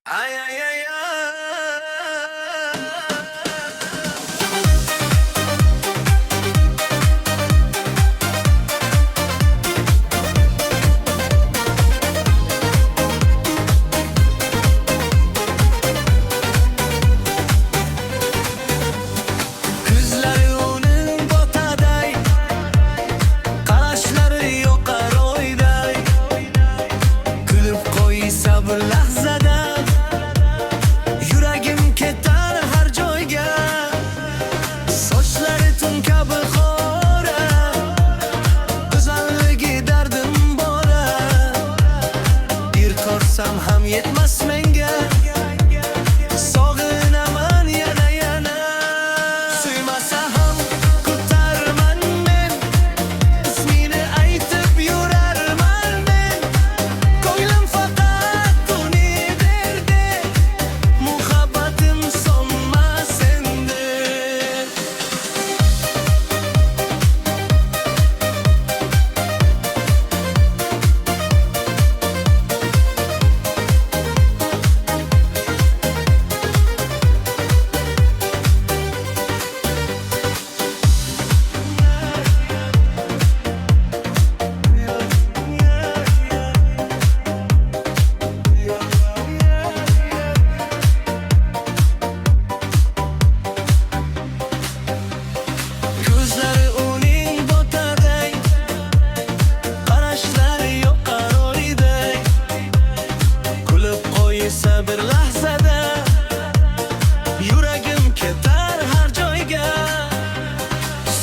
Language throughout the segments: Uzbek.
Ay ay ay ay. Ko'zlari uning botaday, qarashlari yoqar oyday. Kulib qo'ysa bir lahzada, yuragim ketar har joyga. Sochlari tun kabi qora, go'zalligi dardim bora. Bir ko'rsam ham yetmas menga, sog'inaman yana yana. Suymasa ham ko'tarman men, ismini aytib yurarman men. Ko'nglim faqat uni derdi, muhabbatim so'nmas endi. Ko'zlari uning botaday, qarashlari yoqar oyday. Kulib qo'ysa bir lahzada, yuragim ketar har joyga.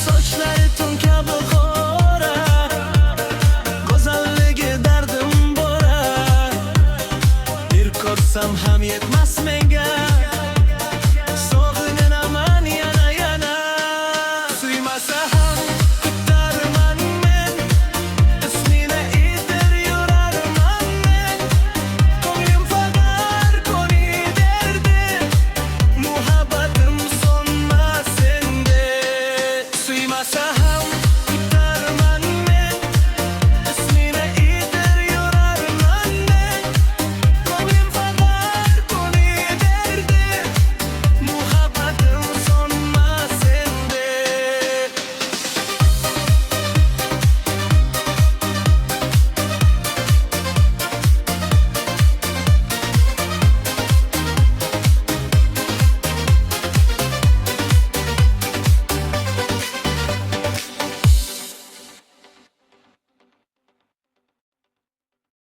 Sochlari tun kabi qora, go'zalligi dardim bora. Bir ko'rsam ham yetmas menga.